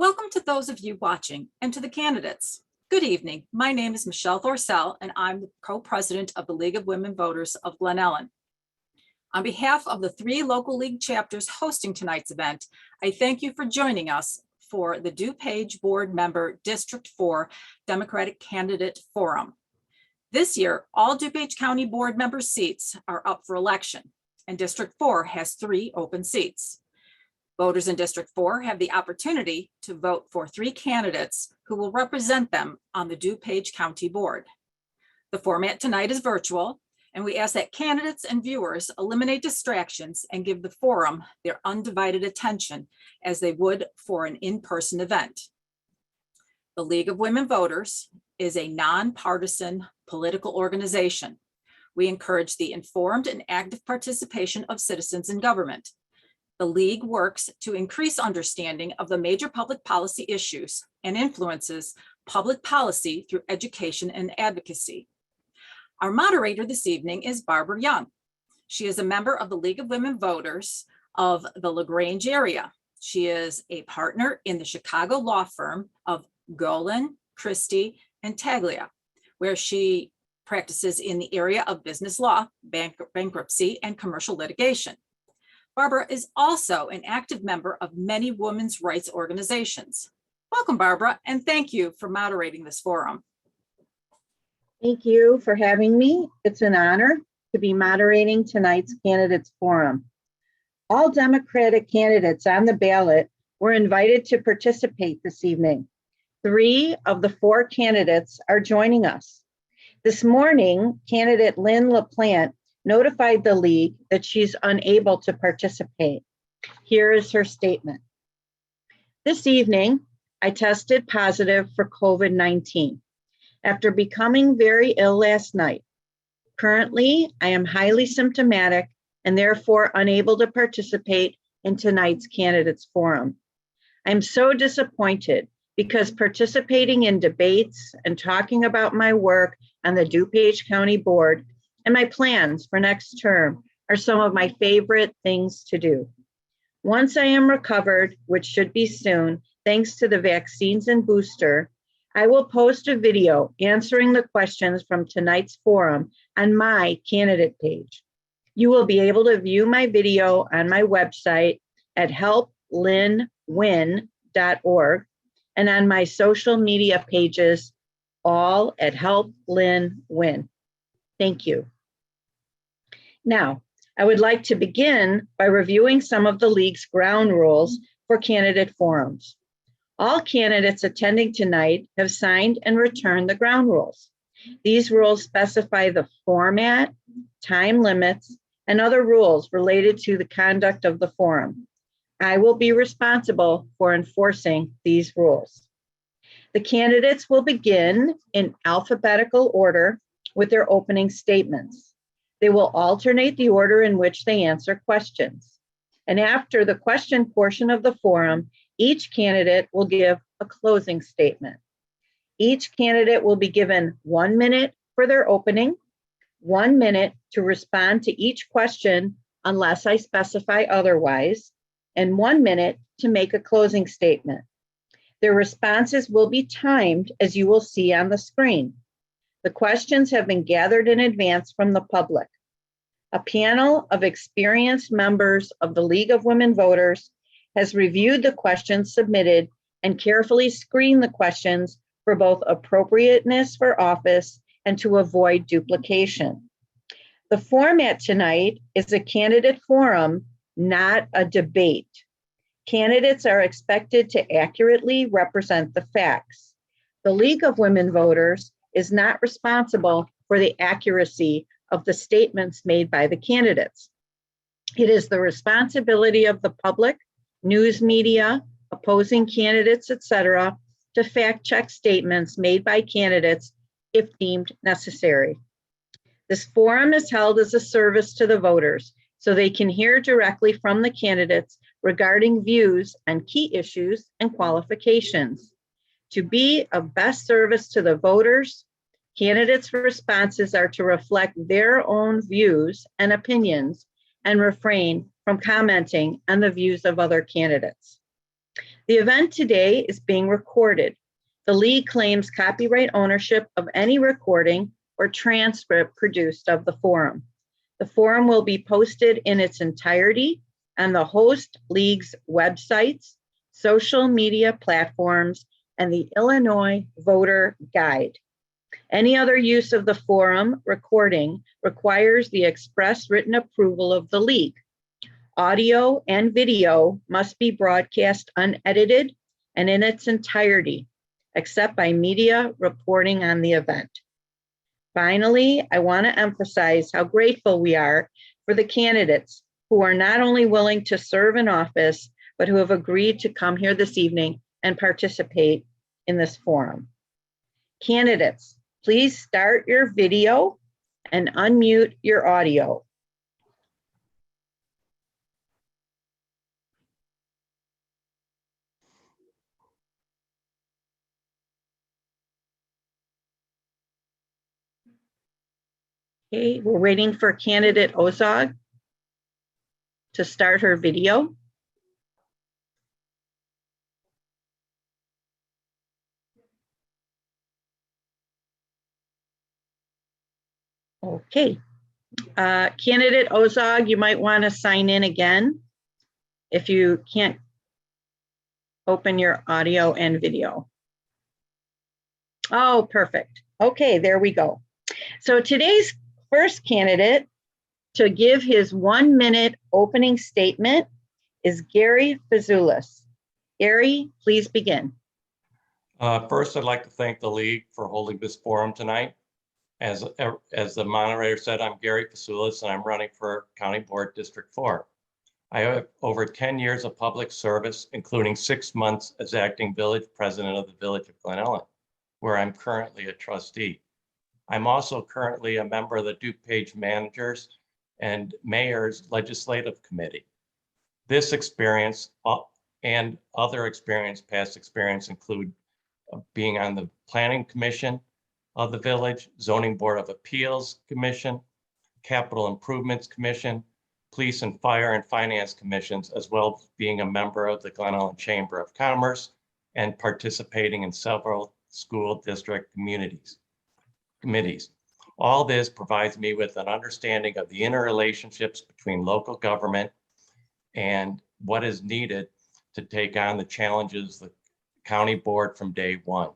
Welcome to those of you watching and to the candidates. Good evening. My name is Michelle Thorsell, and I'm the co-president of the League of Women Voters of Glen, Ellyn. On behalf of the 3 local league chapters hosting tonight's event, I thank you for joining us for the DuPage Board Member District 4 Democratic Candidate Forum. This year, all DuPage County Board member seats are up for election, and District 4 has 3 open seats. Voters in District 4 have the opportunity to vote for 3 candidates who will represent them on the DuPage County Board. The format tonight is virtual, and we ask that candidates and viewers eliminate distractions and give the forum their undivided attention as they would for an in-person event. The League of Women Voters is a nonpartisan political organization. We encourage the informed and active participation of citizens in government. The League works to increase understanding of the major public policy issues and influences public policy through education and advocacy. Our moderator this evening is Barbara Young. She is a member of the League of Women Voters of the LaGrange area. She is a partner in the Chicago law firm of Glen, Christie, and Taglia, where she practices in the area of business law, bankruptcy, and commercial litigation. Barbara is also an active member of many women's rights organizations. Welcome, Barbara, and thank you for moderating this forum. Thank you for having me. It's an honor to be moderating tonight's candidates forum. All Democratic candidates on the ballot were invited to participate this evening. 3 of the 4 candidates are joining us. This morning, candidate Ellyn LaPlante notified the League that she's unable to participate. Here is her statement. This evening, I tested positive for COVID-19 after becoming very ill last night. Currently, I am highly symptomatic and therefore unable to participate in tonight's candidates forum. I'm so disappointed because participating in debates and talking about my work on the DuPage County Board and my plans for next term are some of my favorite things to do. Once I am recovered, which should be soon, thanks to the vaccines and booster, I will post a video answering the questions from tonight's forum on my candidate page. You will be able to view my video on my website at helplynwin.org and on my social media pages, all at Help Lynn Win. Thank you. Now, I would like to begin by reviewing some of the League's ground rules for candidate forums. All candidates attending tonight have signed and returned the ground rules. These rules specify the format, time limits, and other rules related to the conduct of the forum. I will be responsible for enforcing these rules. The candidates will begin in alphabetical order with their opening statements. They will alternate the order in which they answer questions. And after the question portion of the forum, each candidate will give a closing statement. Each candidate will be given 1 minute for their opening, 1 minute to respond to each question unless I specify otherwise, and 1 minute to make a closing statement. Their responses will be timed, as you will see on the screen. The questions have been gathered in advance from the public. A panel of experienced members of the League of Women Voters has reviewed the questions submitted and carefully screened the questions for both appropriateness for office and to avoid duplication. The format tonight is a candidate forum, not a debate. Candidates are expected to accurately represent the facts. The League of Women Voters is not responsible for the accuracy of the statements made by the candidates. It is the responsibility of the public, news media, opposing candidates, etc., to fact check statements made by candidates if deemed necessary. This forum is held as a service to the voters so they can hear directly from the candidates regarding views on key issues and qualifications. To be of best service to the voters, candidates' responses are to reflect their own views and opinions and refrain from commenting on the views of other candidates. The event today is being recorded. The league claims copyright ownership of any recording or transcript produced of the forum. The forum will be posted in its entirety on the host league's websites, social media platforms, and the Illinois Voter Guide. Any other use of the forum recording requires the express written approval of the league. Audio and video must be broadcast unedited and in its entirety, except by media reporting on the event. Finally, I want to emphasize how grateful we are for the candidates who are not only willing to serve in office, but who have agreed to come here this evening and participate in this forum. Candidates, please start your video and unmute your audio. Okay, we're waiting for candidate Ozog to start her video. Okay, candidate Ozog, you might want to sign in again if you can't open your audio and video. Oh, perfect. Okay, there we go. So today's first candidate to give his 1-minute opening statement is Gary Fazoulis. Gary, please begin. First, I'd like to thank the league for holding this forum tonight. As the moderator said, I'm Gary Fazoulis and I'm running for County Board District 4. I have over 10 years of public service, including 6 months as acting village president of the village of Glen, Ellyn, where I'm currently a trustee. I'm also currently a member of the DuPage Managers and Mayor's Legislative Committee. This experience and other past experience include being on the Planning Commission of the Village, Zoning Board of Appeals Commission, Capital Improvements Commission, Police and Fire and Finance Commissions, as well as being a member of the Glen Ellyn Chamber of Commerce and participating in several school district committees. All this provides me with an understanding of the interrelationships between local government and what is needed to take on the challenges of the county board from day one.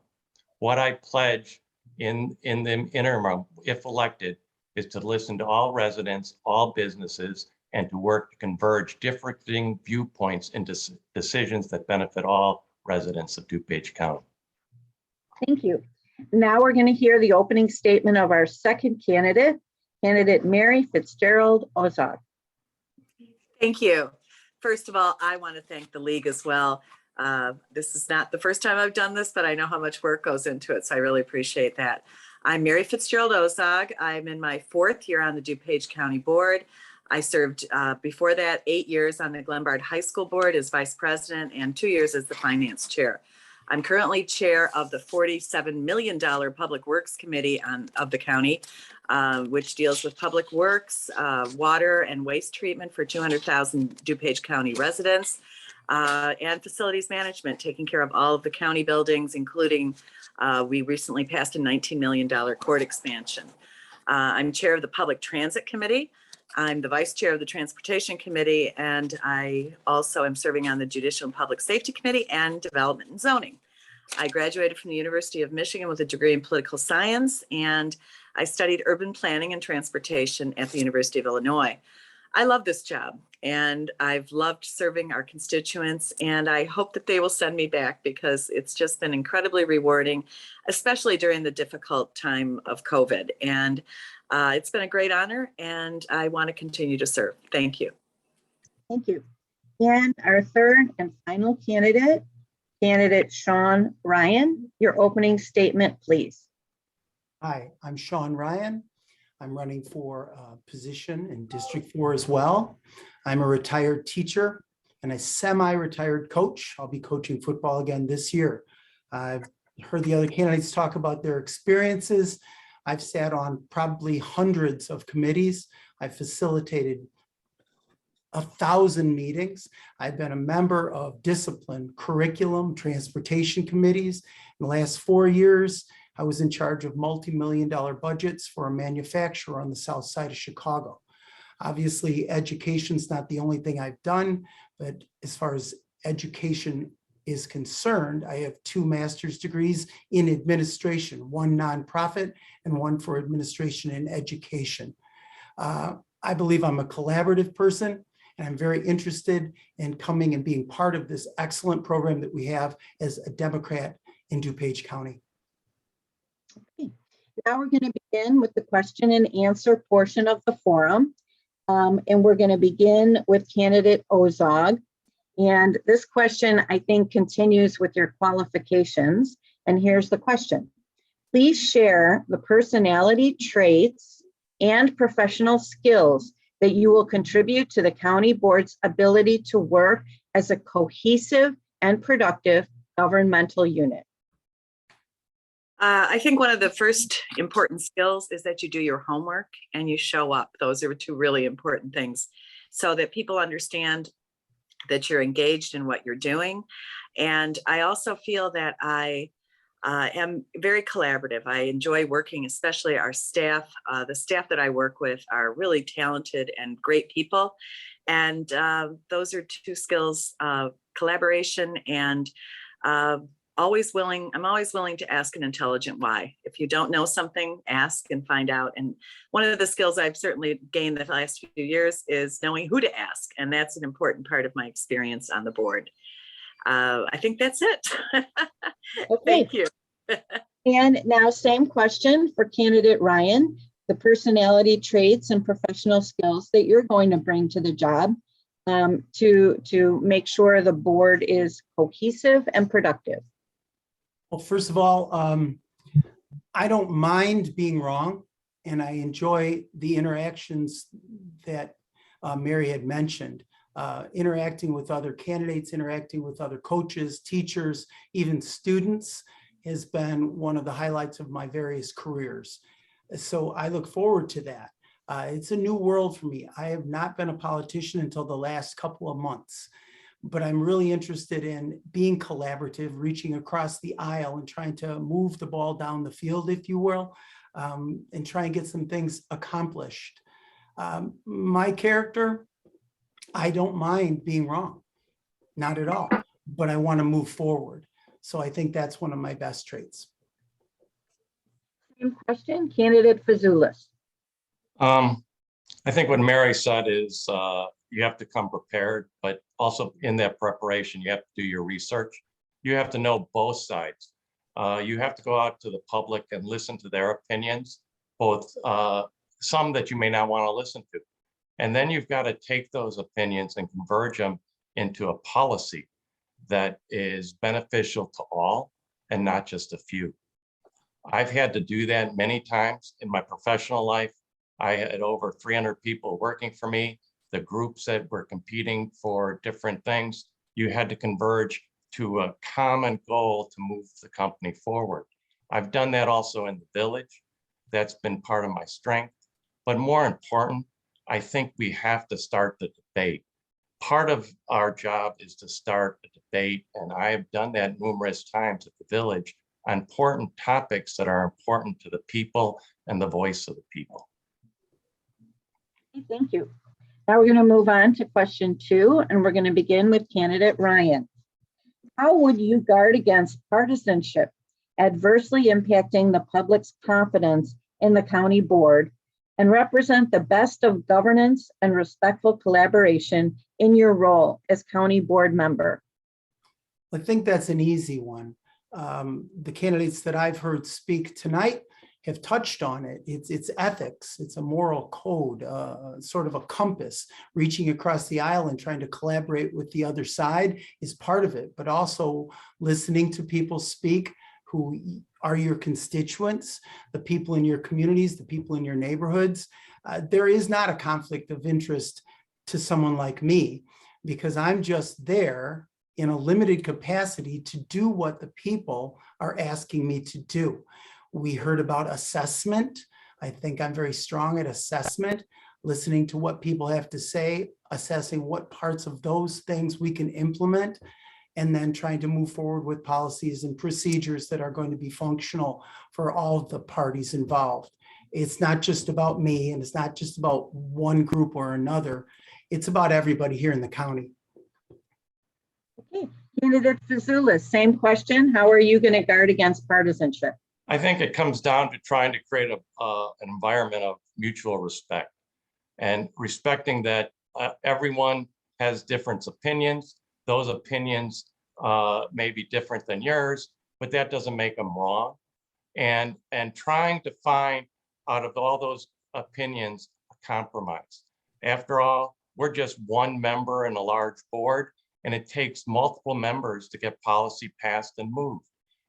What I pledge in the interim, if elected, is to listen to all residents, all businesses, and to work to converge differing viewpoints into decisions that benefit all residents of DuPage County. Thank you. Now we're going to hear the opening statement of our second candidate, candidate Mary Fitzgerald Ozog. Thank you. First of all, I want to thank the league as well. This is not the first time I've done this, but I know how much work goes into it, so I really appreciate that. I'm Mary Fitzgerald Ozog. I'm in my 4th year on the DuPage County Board. I served before that 8 years on the Glen High School Board as vice president and 2 years as the finance chair. I'm currently chair of the $47 million Public Works Committee of the county, which deals with public works, water and waste treatment for 200,000 DuPage County residents, and facilities management, taking care of all of the county buildings, including we recently passed a $19 million court expansion. I'm chair of the Public Transit Committee. I'm the vice chair of the Transportation Committee, and I also am serving on the Judicial and Public Safety Committee and Development and Zoning. I graduated from the University of Michigan with a degree in political science, and I studied urban planning and transportation at the University of Illinois. I love this job, and I've loved serving our constituents, and I hope that they will send me back because it's just been incredibly rewarding, especially during the difficult time of COVID. And it's been a great honor, and I want to continue to serve. Thank you. Thank you. And our third and final candidate, candidate Sean Ryan, your opening statement, please. Hi, I'm Sean Ryan. I'm running for a position in District 4 as well. I'm a retired teacher and a semi-retired coach. I'll be coaching football again this year. I've heard the other candidates talk about their experiences. I've sat on probably hundreds of committees. I've facilitated 1,000 meetings. I've been a member of discipline, curriculum, transportation committees. In the last 4 years, I was in charge of multi-million-dollar budgets for a manufacturer on the south side of Chicago. Obviously, education's not the only thing I've done, but as far as education is concerned, I have 2 master's degrees in administration, one nonprofit and one for administration and education. I believe I'm a collaborative person, and I'm very interested in coming and being part of this excellent program that we have as a Democrat in DuPage County. Okay. Now we're going to begin with the question and answer portion of the forum. And we're going to begin with candidate Ozog. And this question, I think, continues with your qualifications. And here's the question. Please share the personality traits and professional skills that you will contribute to the county board's ability to work as a cohesive and productive governmental unit. I think one of the first important skills is that you do your homework and you show up. Those are 2 really important things so that people understand that you're engaged in what you're doing. And I also feel that I am very collaborative. I enjoy working, especially our staff. The staff that I work with are really talented and great people. And those are 2 skills, collaboration and I'm always willing to ask an intelligent why. If you don't know something, ask and find out. And one of the skills I've certainly gained the last few years is knowing who to ask. And that's an important part of my experience on the board. I think that's it. Okay. Thank you. And now same question for candidate Ryan, the personality traits and professional skills that you're going to bring to the job to make sure the board is cohesive and productive. Well, first of all, I don't mind being wrong, and I enjoy the interactions that Mary had mentioned, interacting with other candidates, interacting with other coaches, teachers, even students has been one of the highlights of my various careers. So I look forward to that. It's a new world for me. I have not been a politician until the last couple of months, but I'm really interested in being collaborative, reaching across the aisle and trying to move the ball down the field, if you will, and try and get some things accomplished. My character, I don't mind being wrong, not at all, but I want to move forward. So I think that's one of my best traits. Same question, candidate Fazulis. I think what Mary said is you have to come prepared, but also in that preparation, you have to do your research. You have to know both sides. You have to go out to the public and listen to their opinions, both some that you may not want to listen to. And then you've got to take those opinions and converge them into a policy that is beneficial to all and not just a few. I've had to do that many times in my professional life. I had over 300 people working for me. The groups that were competing for different things, you had to converge to a common goal to move the company forward. I've done that also in the village. That's been part of my strength. But more important, I think we have to start the debate. Part of our job is to start a debate, and I have done that numerous times at the village on important topics that are important to the people and the voice of the people. Thank you. Now we're going to move on to question 2, and we're going to begin with candidate Ryan. How would you guard against partisanship adversely impacting the public's confidence in the county board and represent the best of governance and respectful collaboration in your role as county board member? I think that's an easy one. The candidates that I've heard speak tonight have touched on it. It's ethics. It's a moral code, sort of a compass. Reaching across the aisle and trying to collaborate with the other side is part of it, but also listening to people speak who are your constituents, the people in your communities, the people in your neighborhoods. There is not a conflict of interest to someone like me because I'm just there in a limited capacity to do what the people are asking me to do. We heard about assessment. I think I'm very strong at assessment, listening to what people have to say, assessing what parts of those things we can implement, and then trying to move forward with policies and procedures that are going to be functional for all of the parties involved. It's not just about me, and it's not just about one group or another. It's about everybody here in the county. Okay, candidate Fazulis, same question. How are you going to guard against partisanship? I think it comes down to trying to create an environment of mutual respect and respecting that everyone has different opinions. Those opinions may be different than yours, but that doesn't make them wrong. And trying to find out of all those opinions a compromise. After all, we're just one member in a large board, and it takes multiple members to get policy passed and moved.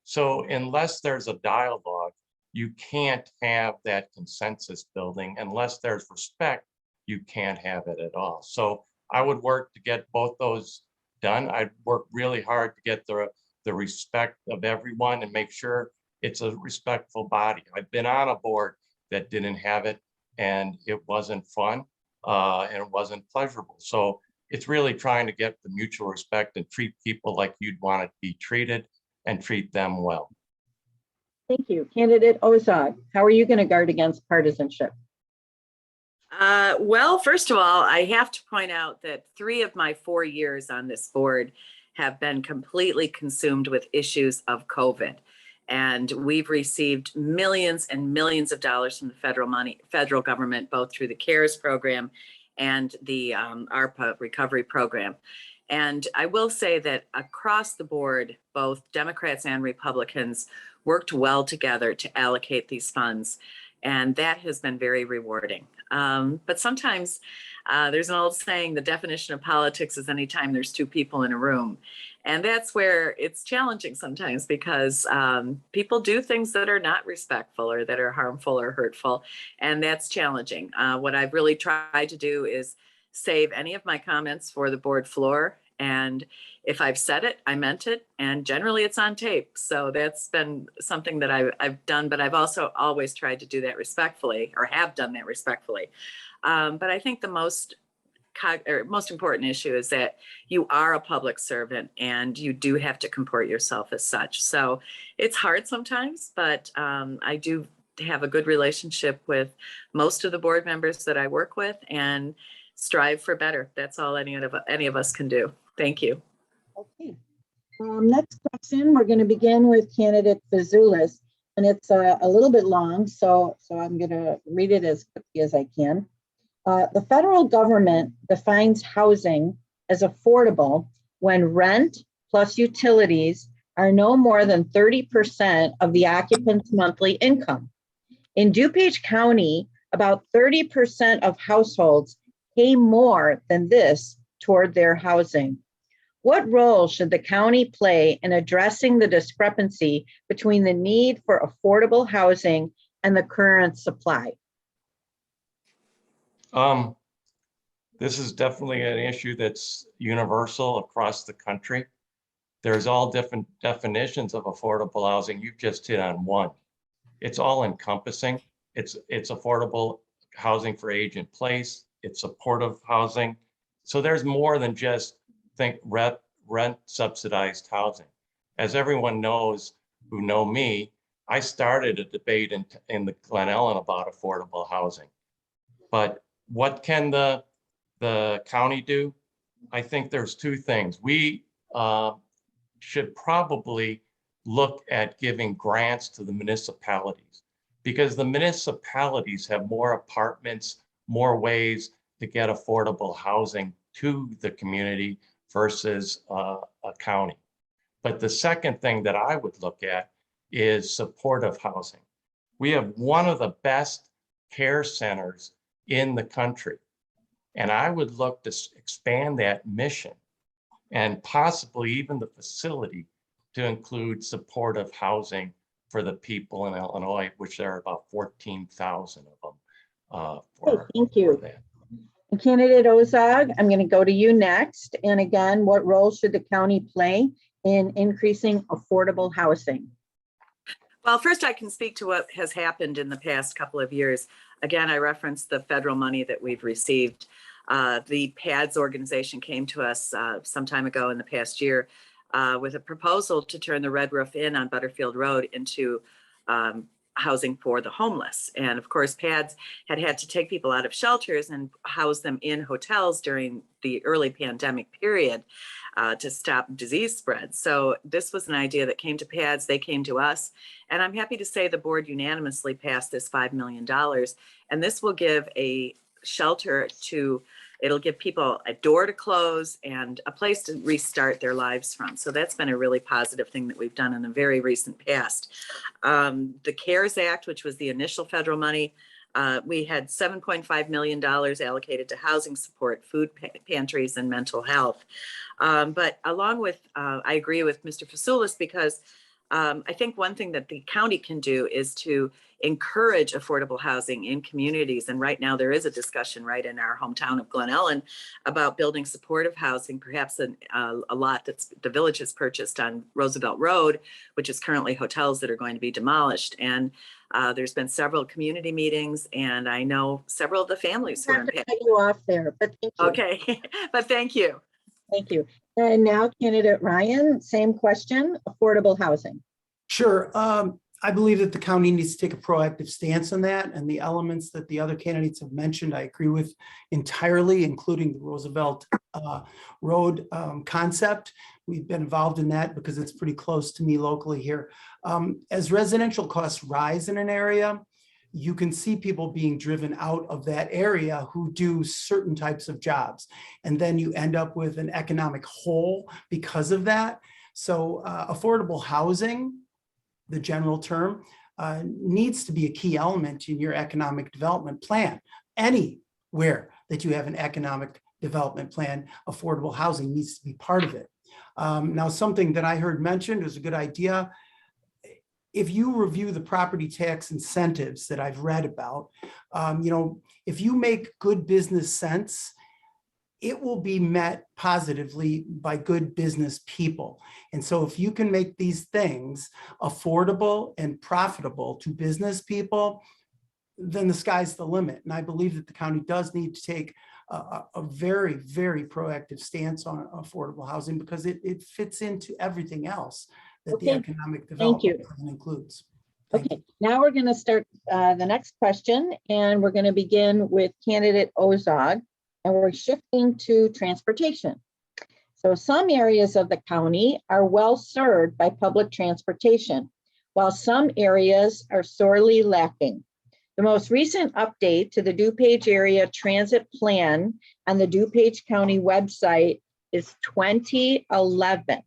So unless there's a dialogue, you can't have that consensus building. Unless there's respect, you can't have it at all. So I would work to get both those done. I'd work really hard to get the respect of everyone and make sure it's a respectful body. I've been on a board that didn't have it, and it wasn't fun and it wasn't pleasurable. So it's really trying to get the mutual respect and treat people like you'd want to be treated and treat them well. Thank you. Candidate Ozog, how are you going to guard against partisanship? Well, first of all, I have to point out that 3 of my 4 years on this board have been completely consumed with issues of COVID. And we've received millions and millions of dollars from the federal government, both through the CARES program and the ARPA recovery program. And I will say that across the board, both Democrats and Republicans worked well together to allocate these funds. And that has been very rewarding. But sometimes there's an old saying, the definition of politics is anytime there's 2 people in a room. And that's where it's challenging sometimes, because people do things that are not respectful or that are harmful or hurtful. And that's challenging. What I've really tried to do is save any of my comments for the board floor. And if I've said it, I meant it. And generally it's on tape. So that's been something that I've done, but I've also always tried to do that respectfully, or have done that respectfully. But I think the most important issue is that you are a public servant and you do have to comport yourself as such. So it's hard sometimes, but I do have a good relationship with most of the board members that I work with, and strive for better. That's all any of us can do. Thank you. Okay. Next question, we're going to begin with candidate Fazulis, and it's a little bit long, so I'm going to read it as quickly as I can. The federal government defines housing as affordable when rent plus utilities are no more than 30% of the occupant's monthly income. In DuPage County, about 30% of households pay more than this toward their housing. What role should the county play in addressing the discrepancy between the need for affordable housing and the current supply? This is definitely an issue that's universal across the country. There's all different definitions of affordable housing. You've just hit on one. It's all encompassing. It's affordable housing for age in place. It's supportive housing. So there's more than just rent subsidized housing. As everyone knows who know me, I started a debate in the Glen Ellyn about affordable housing. But what can the county do? I think there's 2 things. We should probably look at giving grants to the municipalities, because the municipalities have more apartments, more ways to get affordable housing to the community versus a county. But the second thing that I would look at is supportive housing. We have one of the best care centers in the country. And I would look to expand that mission and possibly even the facility to include supportive housing for the people in Illinois, which there are about 14,000 of them. Thank you. And Candidate Ozog, I'm going to go to you next. And again, what role should the county play in increasing affordable housing? Well, first I can speak to what has happened in the past couple of years. again, I referenced the federal money that we've received. The PADS organization came to us some time ago in the past year with a proposal to turn the Red Roof Inn on Butterfield Road into housing for the homeless. And of course, PADS had to take people out of shelters and house them in hotels during the early pandemic period to stop disease spread. So this was an idea that came to PADS, they came to us, and I'm happy to say the board unanimously passed this $5 million. And this will give a shelter to, it'll give people a door to close and a place to restart their lives from. So that's been a really positive thing that we've done in the very recent past. The CARES Act, which was the initial federal money, we had $7.5 million allocated to housing support, food pantries, and mental health. But along with, I agree with Mr. Fasoulis, because I think one thing that the county can do is to encourage affordable housing in communities. And right now there is a discussion right in our hometown of Glen Ellyn about building supportive housing, perhaps a lot that's the village has purchased on Roosevelt Road, which is currently hotels that are going to be demolished. And there's been several community meetings, and I know several of the families who I are have to impacted. cut you off there, but thank you. Okay, but thank you. Thank you. And now candidate Ryan, same question, affordable housing. Sure. I believe that the county needs to take a proactive stance on that, and the elements that the other candidates have mentioned, I agree with entirely, including the Roosevelt Road concept. We've been involved in that because it's pretty close to me locally here. As residential costs rise in an area, you can see people being driven out of that area who do certain types of jobs. And then you end up with an economic hole because of that. So affordable housing, the general term, needs to be a key element in your economic development plan. Anywhere that you have an economic development plan, affordable housing needs to be part of it. Now, something that I heard mentioned is a good idea. If you review the property tax incentives that I've read about, if you make good business sense, it will be met positively by good business people. And so if you can make these things affordable and profitable to business people, then the sky's the limit. And I believe that the county does need to take a very, very proactive stance on affordable housing, because it fits into everything else that the Okay. economic Thank you. development plan includes. Thank Okay, now we're going to start the next question, and we're going to begin with candidate Ozog, and we're shifting to transportation. So some areas of the county are well served by public transportation, while some areas are sorely lacking. The most recent update to the DuPage area transit plan on the DuPage County website is 2011.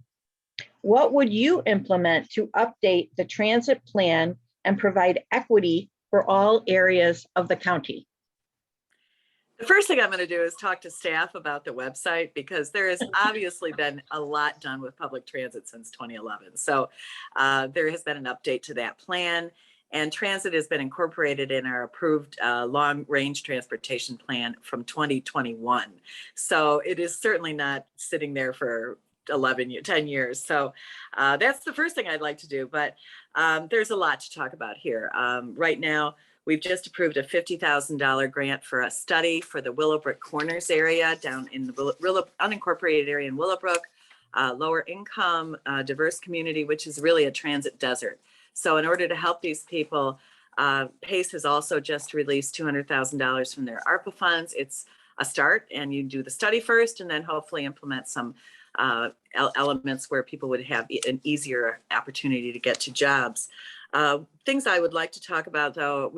What would you implement to update the transit plan and provide equity for all areas of the county? The first thing I'm going to do is talk to staff about the website, because there has obviously been a lot done with public transit since 2011. So there has been an update to that plan, and transit has been incorporated in our approved long-range transportation plan from 2021. So it is certainly not sitting there for 10 years. So that's the first thing I'd like to do. But there's a lot to talk about here. Right now, we've just approved a $50,000 grant for a study for the Willowbrook Corners area down in the unincorporated area in Willowbrook, lower income, diverse community, which is really a transit desert. So in order to help these people, PACE has also just released $200,000 from their ARPA funds. It's a start, and you do the study first and then hopefully implement some elements where people would have an easier opportunity to get to jobs. Things I would like to talk about, though,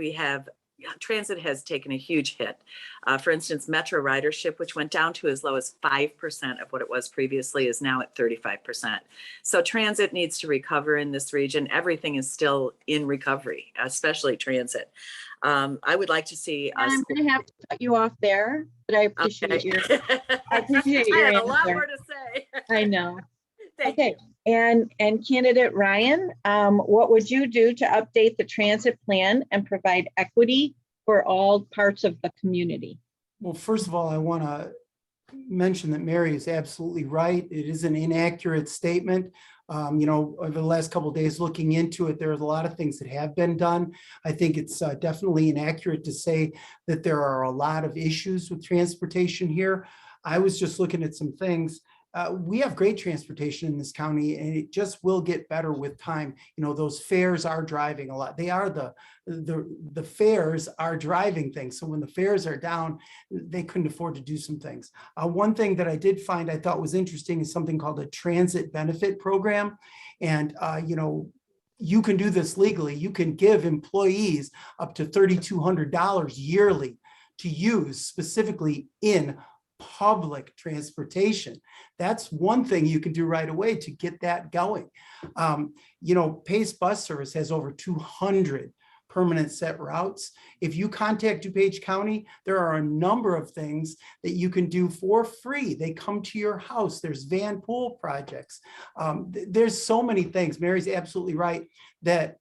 transit has taken a huge hit. For instance, metro ridership, which went down to as low as 5% of what it was previously, is now at 35%. So transit needs to recover in this region. Everything is still in recovery, especially transit. I would like to see us. I'm going to have to cut you off there, but I appreciate your I had a lot answer. more to say. I know. Thank Okay, and candidate Ryan, what would you do to update the transit plan and provide equity for all parts of the community? Well, first of all, I want to mention that Mary is absolutely right. It is an inaccurate statement. Over the last couple of days looking into it, there's a lot of things that have been done. I think it's definitely inaccurate to say that there are a lot of issues with transportation here. I was just looking at some things. We have great transportation in this county, and it just will get better with time. Those fares are driving a lot. They are the fares are driving things. So when the fares are down, they couldn't afford to do some things. One thing that I did find I thought was interesting is something called a transit benefit program. And, you can do this legally. You can give employees up to $3,200 yearly to use specifically in public transportation. That's one thing you can do right away to get that going. Pace Bus Service has over 200 permanent set routes. If you contact DuPage County, there are a number of things that you can do for free. They come to your house. There's van pool projects. There's so many things. Mary's absolutely right that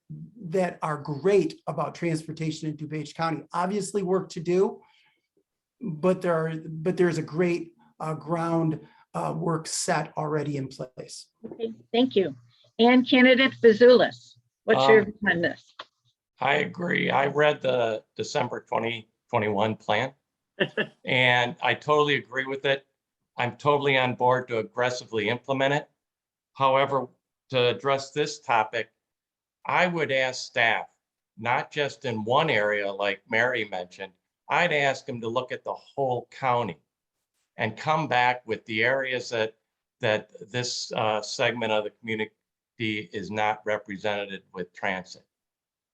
are great about transportation in DuPage County. Obviously work to do, but there's a great ground work set already in place. Okay, thank you. And candidate Fazulis, what's your view on this? I agree. I read the December 2021 plan and I totally agree with it. I'm totally on board to aggressively implement it. However, to address this topic, I would ask staff, not just in one area like Mary mentioned, I'd ask them to look at the whole county and come back with the areas that this segment of the community is not represented with transit.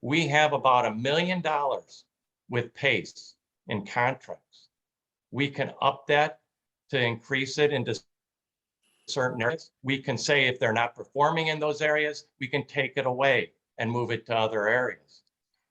We have about $1 million with PACE in contracts. We can up that to increase it into certain areas. We can say if they're not performing in those areas, we can take it away and move it to other areas.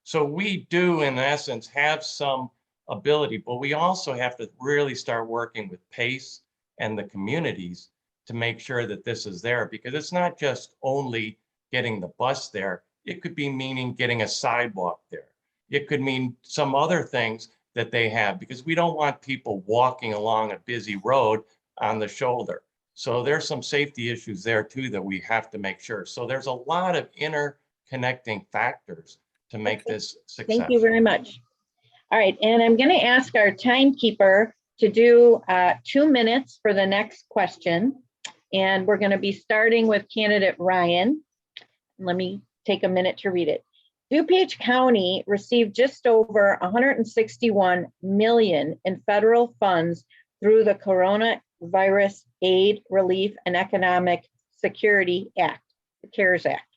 So we do, in essence, have some ability, but we also have to really start working with PACE and the communities to make sure that this is there, because it's not just only getting the bus there. It could be meaning getting a sidewalk there. It could mean some other things that they have, because we don't want people walking along a busy road on the shoulder. So there's some safety issues there too that we have to make sure. So there's a lot of interconnecting factors to make this successful. Thank you very much. All right, and I'm going to ask our timekeeper to do 2 minutes for the next question. And we're going to be starting with candidate Ryan. Let me take a minute to read it. DuPage County received just over $161 million in federal funds through the Coronavirus Aid, Relief, and Economic Security Act, the CARES Act,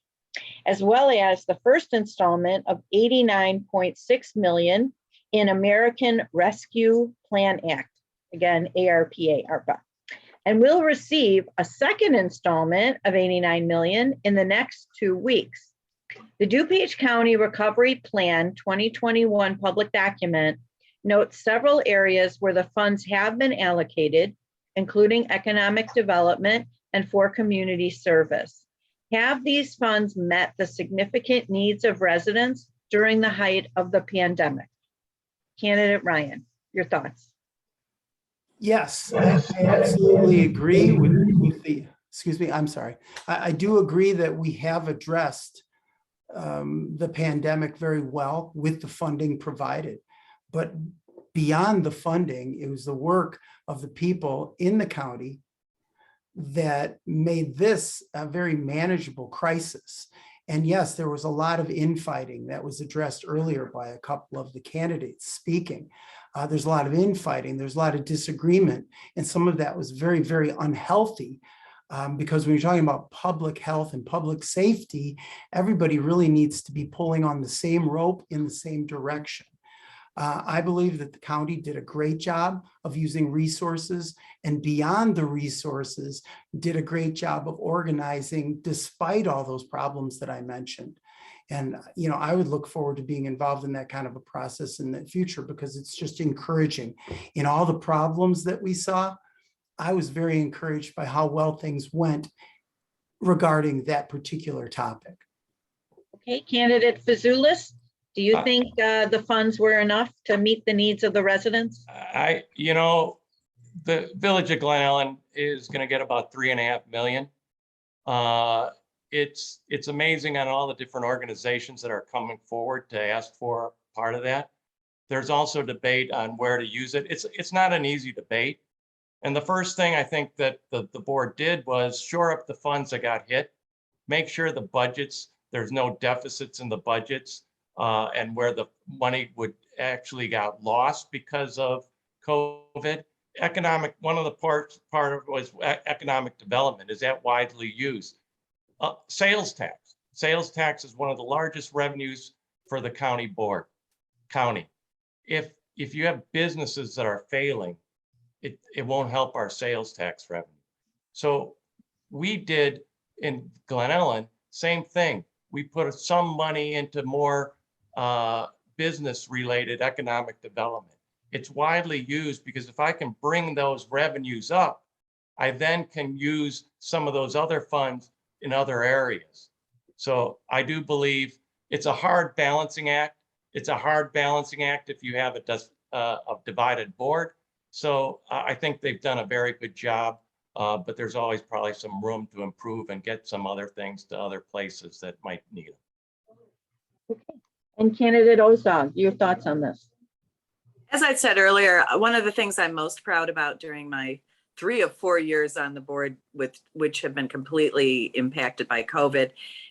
as well as the first installment of $89.6 million in American Rescue Plan Act, again, ARPA, and will receive a second installment of $89 million in the next 2 weeks. The DuPage County Recovery Plan 2021 public document notes several areas where the funds have been allocated, including economic development and for community service. Have these funds met the significant needs of residents during the height of the pandemic? Candidate Ryan, your thoughts? Yes, I absolutely agree with the, excuse me, I'm sorry. I do agree that we have addressed the pandemic very well with the funding provided. But beyond the funding, it was the work of the people in the county that made this a very manageable crisis. And yes, there was a lot of infighting that was addressed earlier by a couple of the candidates speaking. There's a lot of infighting, there's a lot of disagreement, and some of that was very, very unhealthy because when you're talking about public health and public safety, everybody really needs to be pulling on the same rope in the same direction. I believe that the county did a great job of using resources, and beyond the resources, did a great job of organizing despite all those problems that I mentioned. And, I would look forward to being involved in that kind of a process in the future, because it's just encouraging. In all the problems that we saw, I was very encouraged by how well things went regarding that particular topic. Okay, candidate Fazulis, do you think the funds were enough to meet the needs of the residents? The village of Glen Ellyn is going to get about $3.5 million. it's amazing on all the different organizations that are coming forward to ask for part of that. There's also debate on where to use it. It's not an easy debate. And the first thing I think that the board did was shore up the funds that got hit, make sure the budgets, there's no deficits in the budgets, and where the money would actually got lost because of COVID. One of the part of it was economic development. Is that widely used? Sales tax. Sales tax is one of the largest revenues for the county. If you have businesses that are failing, it won't help our sales tax revenue. So we did in Glen Ellyn, same thing. We put some money into more business related economic development. It's widely used because if I can bring those revenues up, I then can use some of those other funds in other areas. So I do believe it's a hard balancing act. It's a hard balancing act if you have a divided board. So I think they've done a very good job, but there's always probably some room to improve and get some other things to other places that might need them. Okay. And candidate Ozog, your thoughts on this? As I said earlier, one of the things I'm most proud about during my 3 of 4 years on the board, which have been completely impacted by COVID,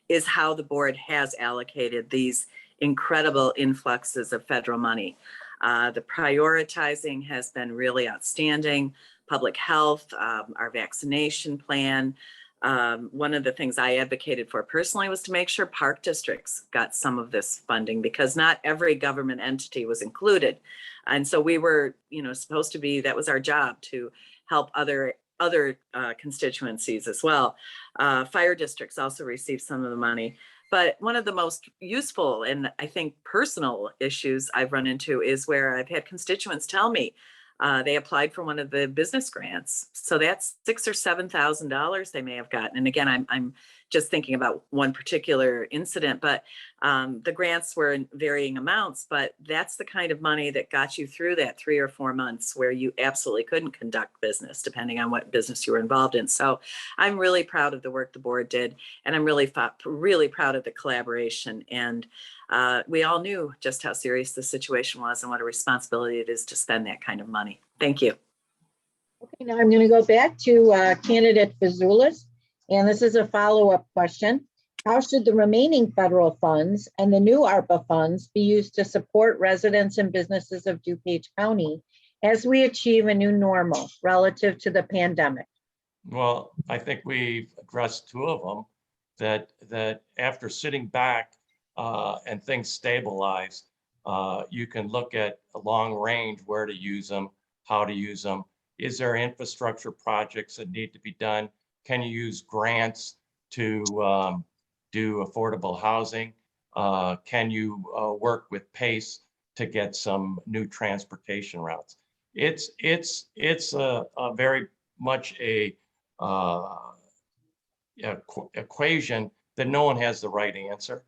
is how the board has allocated these incredible influxes of federal money. The prioritizing has been really outstanding. Public health, our vaccination plan. One of the things I advocated for personally was to make sure park districts got some of this funding, because not every government entity was included. And so we were, supposed to be, that was our job, to help other constituencies as well. Fire districts also received some of the money. But one of the most useful and I think personal issues I've run into is where I've had constituents tell me they applied for one of the business grants. So that's $6,000 or $7,000 they may have gotten. And again, I'm just thinking about one particular incident, but the grants were in varying amounts, but that's the kind of money that got you through that 3 or 4 months where you absolutely couldn't conduct business, depending on what business you were involved in. So I'm really proud of the work the board did, and I'm really proud of the collaboration. And we all knew just how serious the situation was and what a responsibility it is to spend that kind of money. Thank you. Okay, now I'm going to go back to candidate Fazulis, and this is a follow-up question. How should the remaining federal funds and the new ARPA funds be used to support residents and businesses of DuPage County as we achieve a new normal relative to the pandemic? Well, I think we've addressed 2 of them, that after sitting back and things stabilize, you can look at a long range, where to use them, how to use them. Is there infrastructure projects that need to be done? Can you use grants to do affordable housing? Can you work with PACE to get some new transportation routes? It's a very much a equation that no one has the right answer.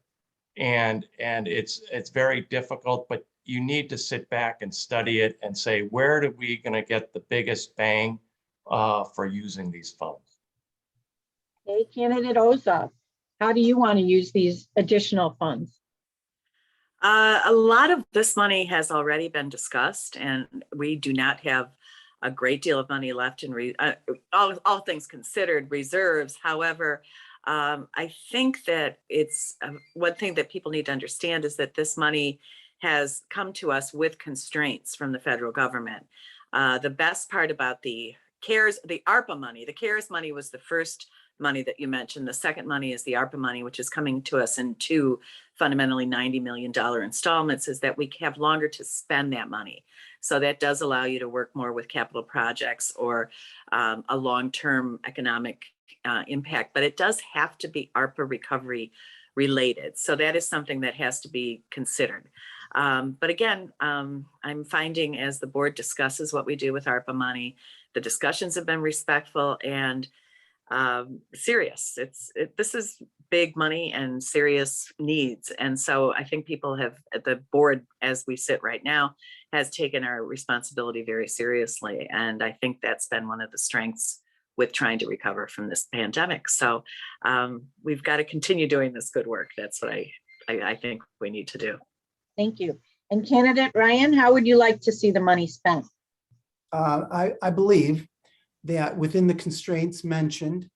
And it's very difficult, but you need to sit back and study it and say, where are we going to get the biggest bang for using these funds? Okay, candidate Ozog, how do you want to use these additional funds? A lot of this money has already been discussed, and we do not have a great deal of money left in all things considered reserves. However, I think that it's one thing that people need to understand is that this money has come to us with constraints from the federal government. The best part about the ARPA money, the CARES money was the first money that you mentioned. The second money is the ARPA money, which is coming to us in 2 fundamentally $90 million installments, is that we have longer to spend that money. So that does allow you to work more with capital projects or a long-term economic impact, but it does have to be ARPA recovery related. So that is something that has to be considered. But again, I'm finding as the board discusses what we do with ARPA money, the discussions have been respectful and serious. This is big money and serious needs. And so I think people have, the board, as we sit right now, has taken our responsibility very seriously. And I think that's been one of the strengths with trying to recover from this pandemic. So we've got to continue doing this good work. That's what I think we need to do. Thank you. And candidate Ryan, how would you like to see the money spent? I believe that within the constraints mentioned,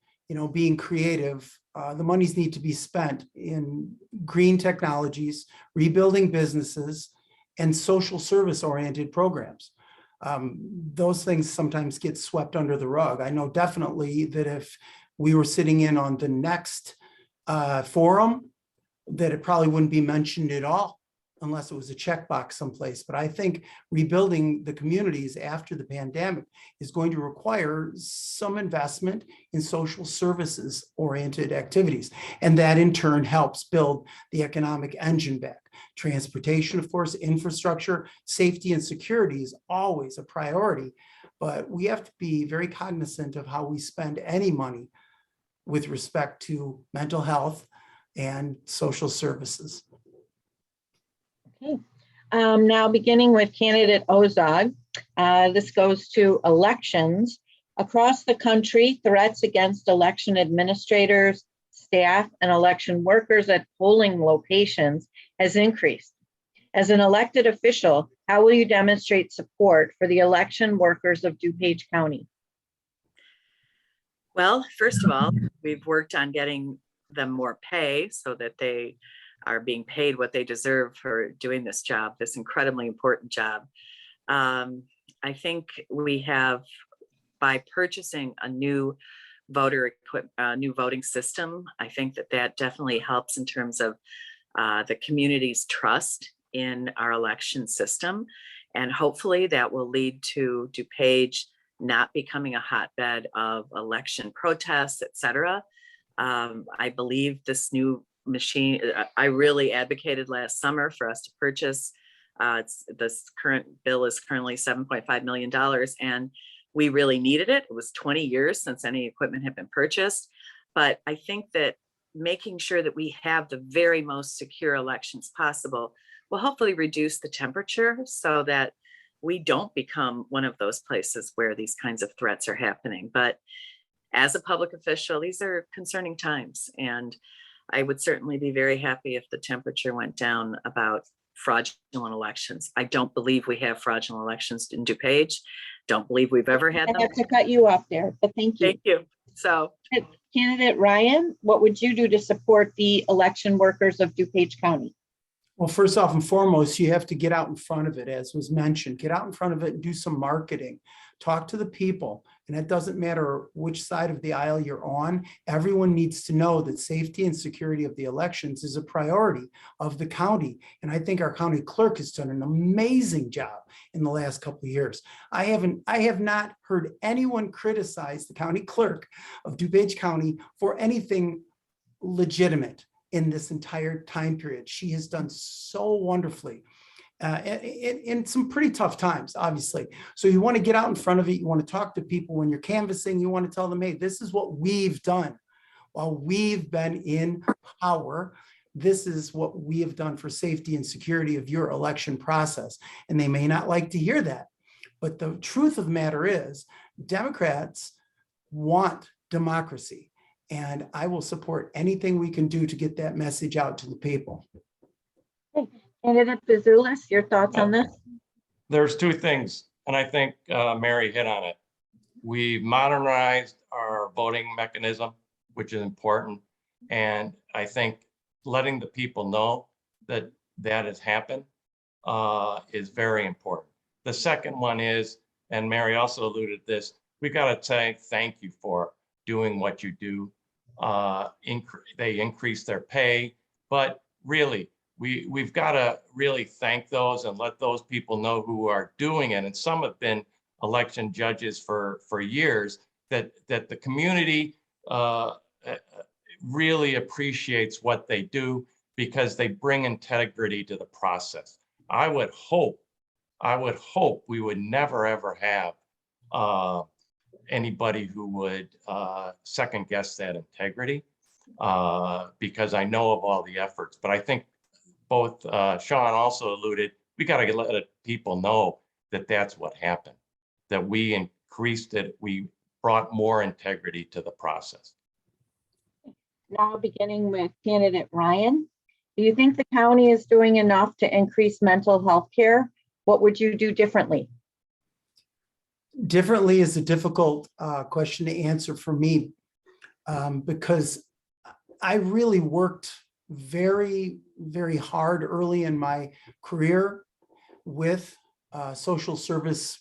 being creative, the monies need to be spent in green technologies, rebuilding businesses, and social service oriented programs. Those things sometimes get swept under the rug. I know definitely that if we were sitting in on the next forum, that it probably wouldn't be mentioned at all unless it was a checkbox someplace. But I think rebuilding the communities after the pandemic is going to require some investment in social services oriented activities. And that in turn helps build the economic engine back. Transportation, of course, infrastructure, safety and security is always a priority, but we have to be very cognizant of how we spend any money with respect to mental health and social services. Okay. Now beginning with candidate Ozog, this goes to elections. Across the country, threats against election administrators, staff, and election workers at polling locations has increased. As an elected official, how will you demonstrate support for the election workers of DuPage County? Well, first of all, we've worked on getting them more pay so that they are being paid what they deserve for doing this job, this incredibly important job. I think we have, by purchasing a new new voting system, I think that definitely helps in terms of the community's trust in our election system. And hopefully that will lead to DuPage not becoming a hotbed of election protests, et cetera. I believe this new machine, I really advocated last summer for us to purchase. This current bill is currently $7.5 million, and we really needed it. It was 20 years since any equipment had been purchased. But I think that making sure that we have the very most secure elections possible will hopefully reduce the temperature so that we don't become one of those places where these kinds of threats are happening. But as a public official, these are concerning times. And I would certainly be very happy if the temperature went down about fraudulent elections. I don't believe we have fraudulent elections in DuPage. Don't believe we've ever had them. I have to cut you off there, but thank you. Thank you. So, Candidate Ryan, what would you do to support the election workers of DuPage County? Well, first off and foremost, you have to get out in front of it, as was mentioned. Get out in front of it and do some marketing. Talk to the people. And it doesn't matter which side of the aisle you're on. Everyone needs to know that safety and security of the elections is a priority of the county. And I think our county clerk has done an amazing job in the last couple of years. I have not heard anyone criticize the county clerk of DuPage County for anything legitimate in this entire time period. She has done so wonderfully in some pretty tough times, obviously. So you want to get out in front of it. You want to talk to people when you're canvassing. You want to tell them, hey, this is what we've done while we've been in power. This is what we have done for safety and security of your election process. And they may not like to hear that. But the truth of the matter is, Democrats want democracy. And I will support anything we can do to get that message out to the people. Candidate Fazulis, your thoughts on this? There's two things, and I think Mary hit on it. We've modernized our voting mechanism, which is important. And I think letting the people know that that has happened is very important. The second one is, and Mary also alluded to this, we got to say thank you for doing what you do. They increase their pay, but really, we've got to really thank those and let those people know who are doing it. And some have been election judges for years, that the community really appreciates what they do because they bring integrity to the process. I would hope we would never ever have anybody who would second guess that integrity because I know of all the efforts. But I think both Sean also alluded, we got to let people know that that's what happened, that we increased it. We brought more integrity to the process. Now beginning with candidate Ryan. Do you think the county is doing enough to increase mental health care? What would you do differently? Differently is a difficult question to answer for me because I really worked very, very hard early in my career with social service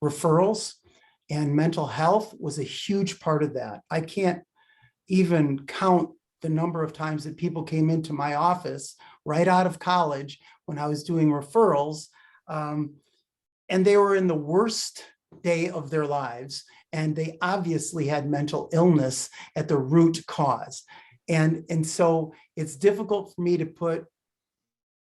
referrals, and mental health was a huge part of that. I can't even count the number of times that people came into my office right out of college when I was doing referrals, and they were in the worst day of their lives, and they obviously had mental illness at the root cause. And so it's difficult for me to put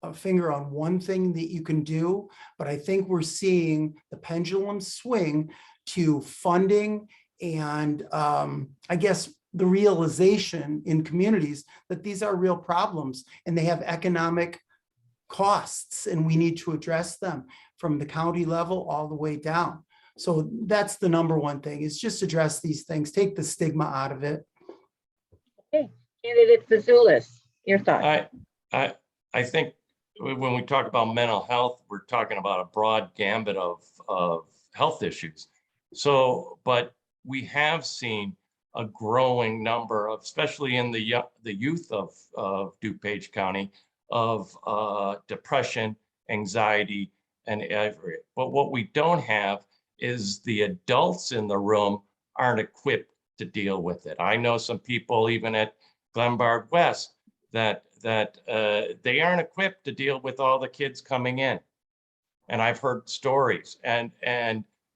a finger on one thing that you can do, but I think we're seeing the pendulum swing to funding and I guess the realization in communities that these are real problems and they have economic costs, and we need to address them from the county level all the way down. So that's the number one thing, is just address these things, take the stigma out of it. Okay, candidate Fazulis, your thoughts. I think when we talk about mental health, we're talking about a broad gambit of health issues. So, but we have seen a growing number of, especially in the youth of DuPage County, of depression, anxiety, and every. But what we don't have is the adults in the room aren't equipped to deal with it. I know some people even at Glen West that they aren't equipped to deal with all the kids coming in. And I've heard stories, and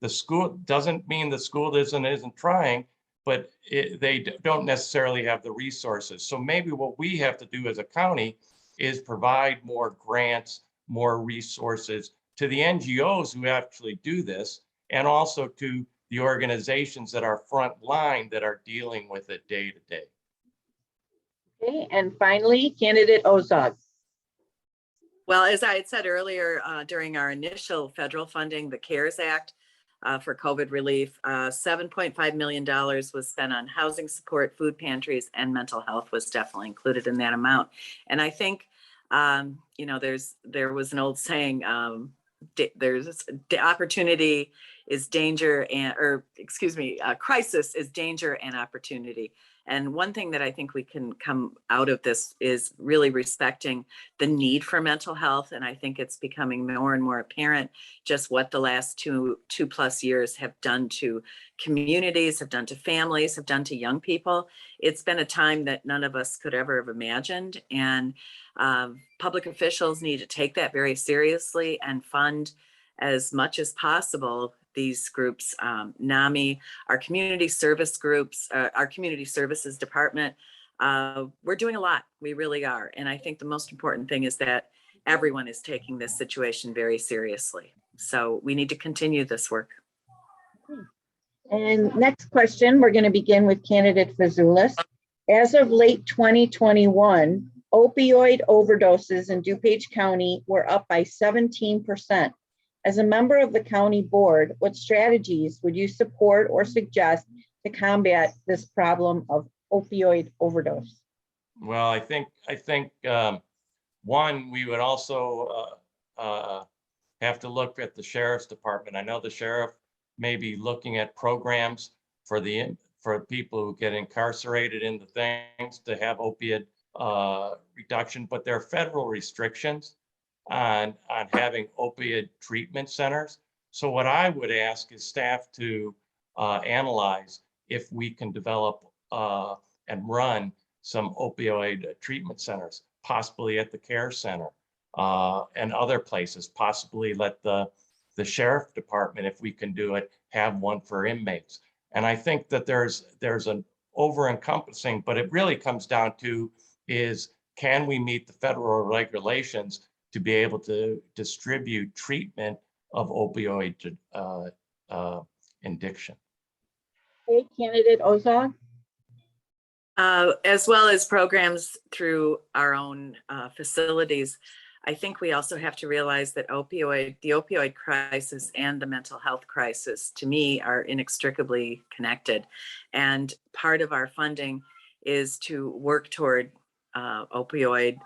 the school doesn't mean the school isn't trying, but they don't necessarily have the resources. So maybe what we have to do as a county is provide more grants, more resources to the NGOs who actually do this, and also to the organizations that are front line that are dealing with it day to day. Okay, and finally, candidate Ozog. Well, as I had said earlier, during our initial federal funding, the CARES Act for COVID relief, $7.5 million was spent on housing support, food pantries, and mental health was definitely included in that amount. And I think, you know, there was an old saying, there's opportunity is danger, and crisis is danger and opportunity. And one thing that I think we can come out of this is really respecting the need for mental health. And I think it's becoming more and more apparent just what the last two plus years have done to communities, have done to families, have done to young people. It's been a time that none of us could ever have imagined. And public officials need to take that very seriously and fund as much as possible these groups. NAMI, our community service groups, our community services department, we're doing a lot. We really are. And I think the most important thing is that everyone is taking this situation very seriously. So we need to continue this work. And next question, we're going to begin with candidate Fazulis. As of late 2021, opioid overdoses in DuPage County were up by 17%. As a member of the county board, what strategies would you support or suggest to combat this problem of opioid overdose? Well, I think one, we would also have to look at the sheriff's department. I know the sheriff may be looking at programs for people who get incarcerated into things to have opiate reduction, but there are federal restrictions on having opioid treatment centers. So what I would ask is staff to analyze if we can develop and run some opioid treatment centers, possibly at the care center and other places, possibly let the sheriff department, if we can do it, have one for inmates. And I think that there's an over-encompassing, but it really comes down to is, can we meet the federal regulations to be able to distribute treatment of opioid addiction? Okay, candidate Ozog. As well as programs through our own facilities. I think we also have to realize that the opioid crisis and the mental health crisis, to me, are inextricably connected. And part of our funding is to work toward opioid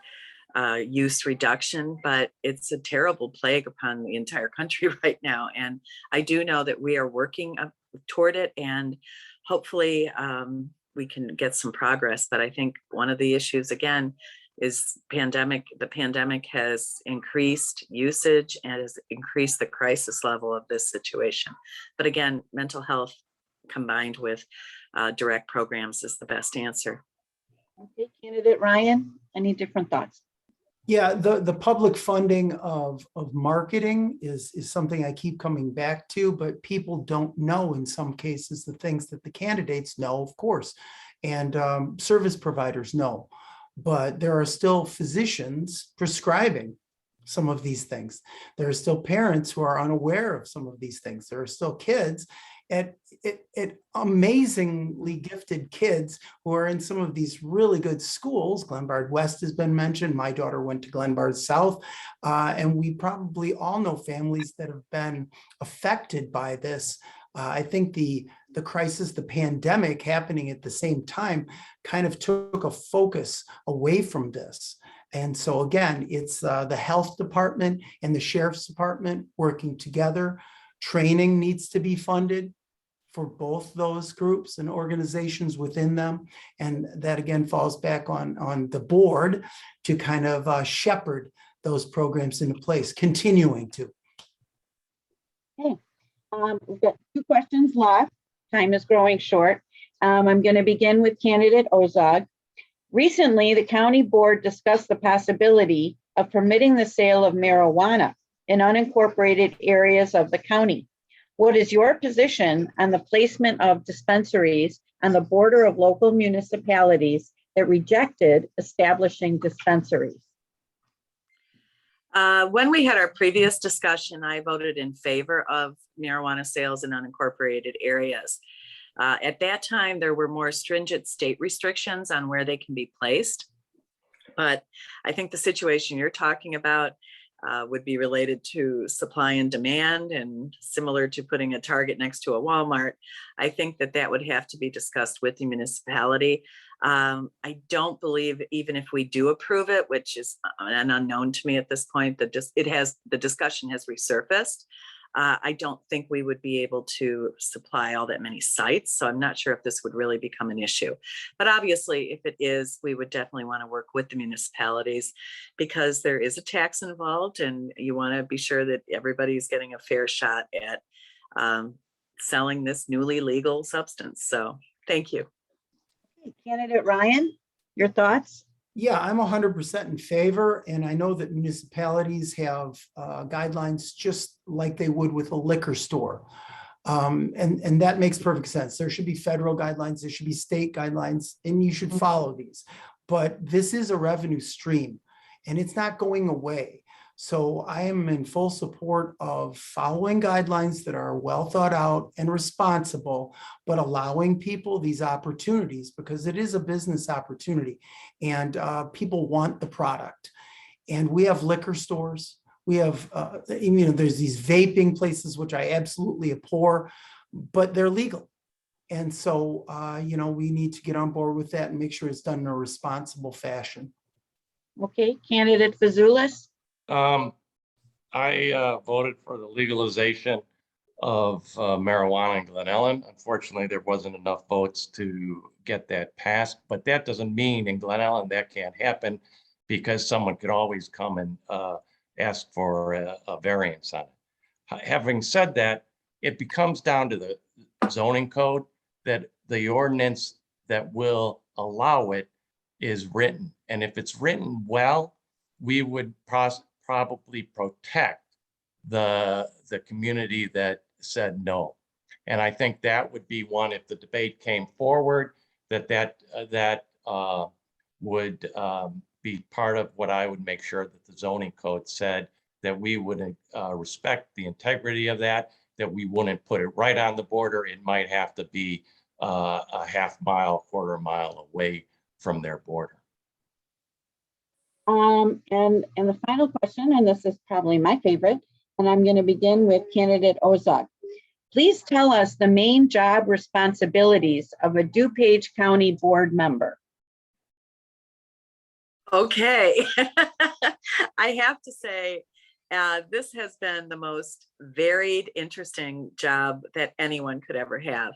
use reduction, but it's a terrible plague upon the entire country right now. And I do know that we are working toward it, and hopefully we can get some progress. But I think one of the issues, again, is the pandemic has increased usage and has increased the crisis level of this situation. But again, mental health combined with direct programs is the best answer. Okay, candidate Ryan, any different thoughts? Yeah, the public funding of marketing is something I keep coming back to, but people don't know in some cases the things that the candidates know, of course, and service providers know. But there are still physicians prescribing some of these things. There are still parents who are unaware of some of these things. There are still kids at amazingly gifted kids who are in some of these really good schools. Glenbard West has been mentioned. My daughter went to Glenbard South. And we probably all know families that have been affected by this. I think the crisis, the pandemic happening at the same time kind of took a focus away from this. And so again, it's the health department and the sheriff's department working together. Training needs to be funded for both those groups and organizations within them. And that again falls back on the board to kind of shepherd those programs into place, continuing to. Okay, we've got 2 questions left. Time is growing short. I'm going to begin with candidate Ozog. Recently, the county board discussed the possibility of permitting the sale of marijuana in unincorporated areas of the county. What is your position on the placement of dispensaries on the border of local municipalities that rejected establishing dispensaries? When we had our previous discussion, I voted in favor of marijuana sales in unincorporated areas. At that time, there were more stringent state restrictions on where they can be placed. But I think the situation you're talking about would be related to supply and demand, and similar to putting a Target next to a Walmart. I think that would have to be discussed with the municipality. I don't believe, even if we do approve it, which is an unknown to me at this point, that the discussion has resurfaced. I don't think we would be able to supply all that many sites. So I'm not sure if this would really become an issue. But obviously, if it is, we would definitely want to work with the municipalities, because there is a tax involved, and you want to be sure that everybody's getting a fair shot at selling this newly legal substance. So thank you. Okay, candidate Ryan, your thoughts? Yeah, I'm 100% in favor. And I know that municipalities have guidelines just like they would with a liquor store. And that makes perfect sense. There should be federal guidelines, there should be state guidelines, and you should follow these. But this is a revenue stream and it's not going away. So I am in full support of following guidelines that are well thought out and responsible, but allowing people these opportunities, because it is a business opportunity and people want the product. And we have liquor stores. We have, there's these vaping places, which I absolutely abhor, but they're legal. And so, we need to get on board with that and make sure it's done in a responsible fashion. Okay, candidate Fazulis. I voted for the legalization of marijuana in Glen Ellyn. Unfortunately, there wasn't enough votes to get that passed, but that doesn't mean in Glen Ellyn that can't happen, because someone could always come and ask for a variance on it. Having said that, it becomes down to the zoning code that the ordinance that will allow it is written. And if it's written well, we would probably protect the community that said no. And I think that would be one, if the debate came forward, that would be part of what I would make sure that the zoning code said, that we would respect the integrity of that we wouldn't put it right on the border. It might have to be a half mile, quarter mile away from their border. And the final question, and this is probably my favorite, and I'm going to begin with candidate Ozog. Please tell us the main job responsibilities of a DuPage County board member. Okay. I have to say, this has been the most varied, interesting job that anyone could ever have.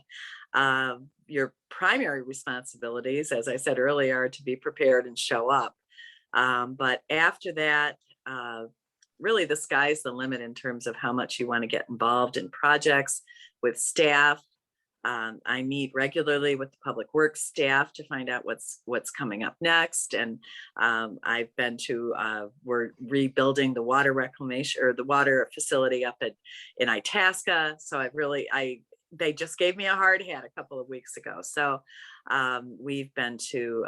Your primary responsibilities, as I said earlier, are to be prepared and show up. But after that, really the sky's the limit in terms of how much you want to get involved in projects with staff. I meet regularly with the public works staff to find out what's coming up next. And I've been to, we're rebuilding the water reclamation or the water facility up in Itasca. So they just gave me a hard hat a couple of weeks ago. So we've been to,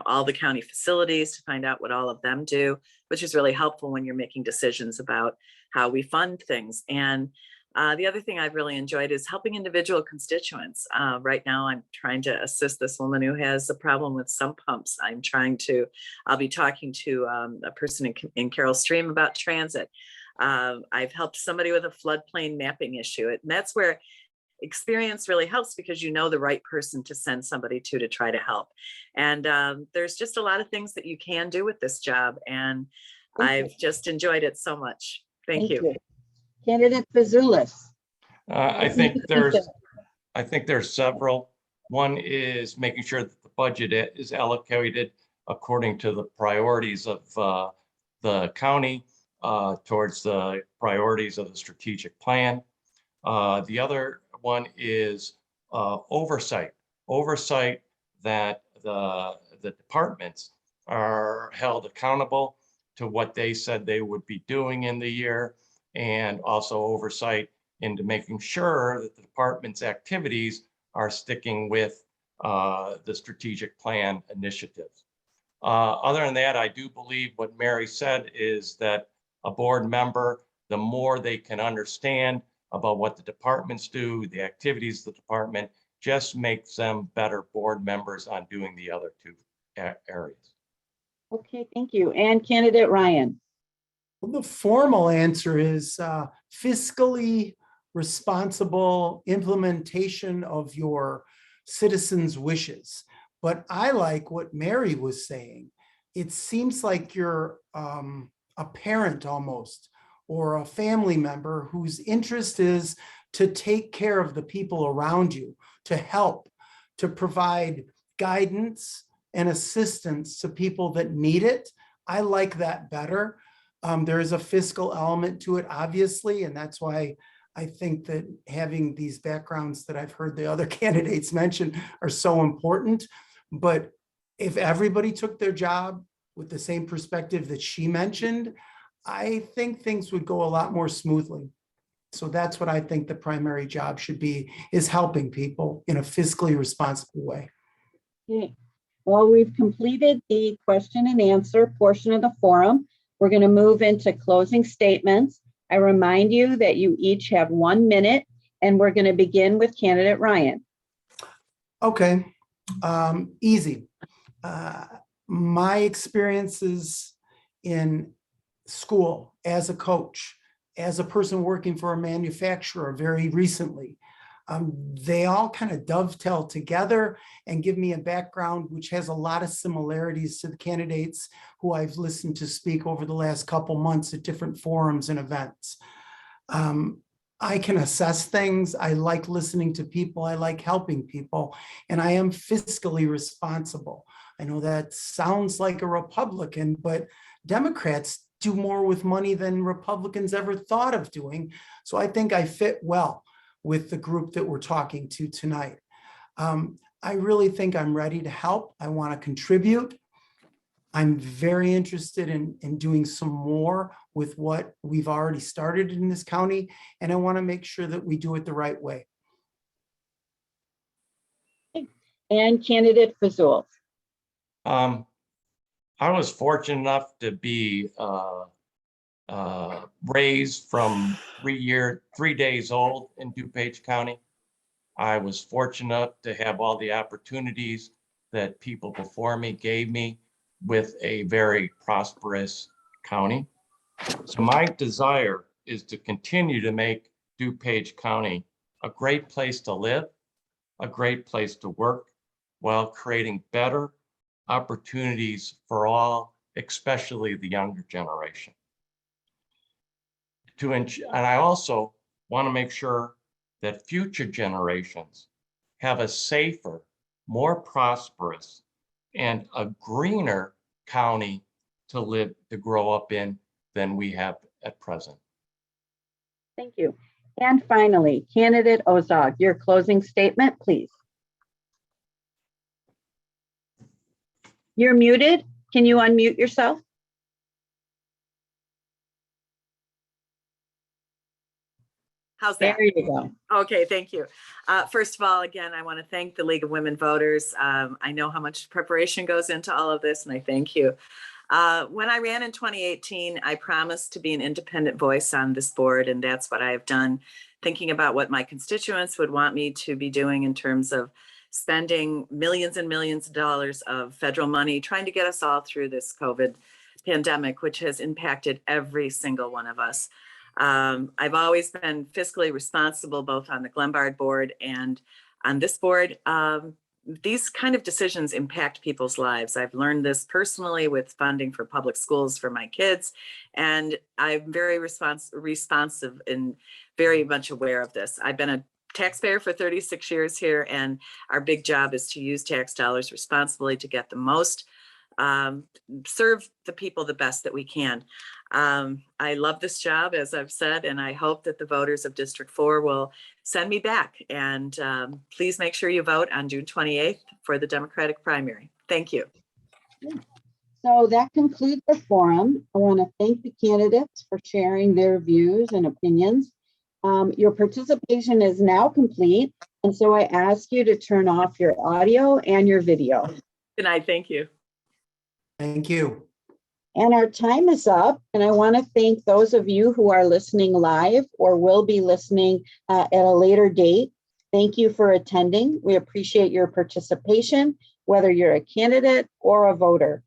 all the county facilities to find out what all of them do, which is really helpful when you're making decisions about how we fund things. And the other thing I've really enjoyed is helping individual constituents. Right now, I'm trying to assist this woman who has a problem with sump pumps. I'll be talking to a person in Carroll Stream about transit. I've helped somebody with a floodplain mapping issue. And that's where experience really helps, because you know the right person to send somebody to try to help. And there's just a lot of things that you can do with this job. And I've just enjoyed it so much. Thank you. Candidate Fazulis. I think there's several. One is making sure that the budget is allocated according to the priorities of the county towards the priorities of the strategic plan. The other one is oversight that the departments are held accountable to what they said they would be doing in the year, and also oversight into making sure that the department's activities are sticking with the strategic plan initiatives. Other than that, I do believe what Mary said is that a board member, the more they can understand about what the departments do, the activities of the department, just makes them better board members on doing the other two areas. Okay, thank you. And candidate Ryan. Well, the formal answer is fiscally responsible implementation of your citizens' wishes. But I like what Mary was saying. It seems like you're a parent almost, or a family member whose interest is to take care of the people around you, to help, to provide guidance and assistance to people that need it. I like that better. There is a fiscal element to it, obviously, and that's why I think that having these backgrounds that I've heard the other candidates mention are so important. But if everybody took their job with the same perspective that she mentioned, I think things would go a lot more smoothly. So that's what I think the primary job should be, is helping people in a fiscally responsible way. Okay. Well, we've completed the question and answer portion of the forum. We're going to move into closing statements. I remind you that you each have 1 minute, and we're going to begin with candidate Ryan. Okay, easy. My experiences in school as a coach, as a person working for a manufacturer very recently, they all kind of dovetail together and give me a background which has a lot of similarities to the candidates who I've listened to speak over the last couple months at different forums and events. I can assess things. I like listening to people. I like helping people, and I am fiscally responsible. I know that sounds like a Republican, but Democrats do more with money than Republicans ever thought of doing. So I think I fit well with the group that we're talking to tonight. I really think I'm ready to help. I want to contribute. I'm very interested in doing some more with what we've already started in this county, and I want to make sure that we do it the right way. And candidate Fazul. I was fortunate enough to be raised from 3 days old in DuPage County. I was fortunate to have all the opportunities that people before me gave me. with a very prosperous county. So my desire is to continue to make DuPage County a great place to live, a great place to work, while creating better opportunities for all, especially the younger generation. And I also want to make sure that future generations have a safer, more prosperous, and a greener county to live, to grow up in than we have at present. Thank you. And finally, candidate Ozog, your closing statement, please. You're muted. Can you unmute yourself? How's that? There you go. Okay, thank you. First of all, again, I want to thank the League of Women Voters. I know how much preparation goes into all of this, and I thank you. When I ran in 2018, I promised to be an independent voice on this board, and that's what I have done, thinking about what my constituents would want me to be doing in terms of spending millions and millions of dollars of federal money, trying to get us all through this COVID pandemic, which has impacted every single one of us. I've always been fiscally responsible, both on the Glen board and on this board. These kind of decisions impact people's lives. I've learned this personally with funding for public schools for my kids, and I'm very responsive and very much aware of this. I've been a taxpayer for 36 years here, and our big job is to use tax dollars responsibly to get the most, serve the people the best that we can. I love this job, as I've said, and I hope that the voters of District 4 will send me back. And please make sure you vote on June 28th for the Democratic primary. Thank you. So that concludes the forum. I want to thank the candidates for sharing their views and opinions. Your participation is now complete, and so I ask you to turn off your audio and your video. Good night. Thank you. Thank you. And our time is up, and I want to thank those of you who are listening live or will be listening at a later date. Thank you for attending. We appreciate your participation, whether you're a candidate or a voter.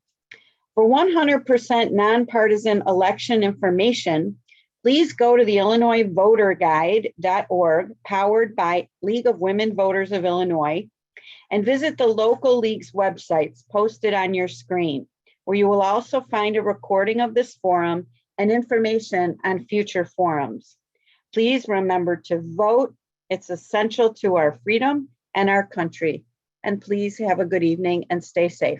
For 100% nonpartisan election information, please go to the IllinoisVoterGuide.org, powered by League of Women Voters of Illinois, and visit the local league's websites posted on your screen, where you will also find a recording of this forum and information on future forums. Please remember to vote. It's essential to our freedom and our country. And please have a good evening and stay safe.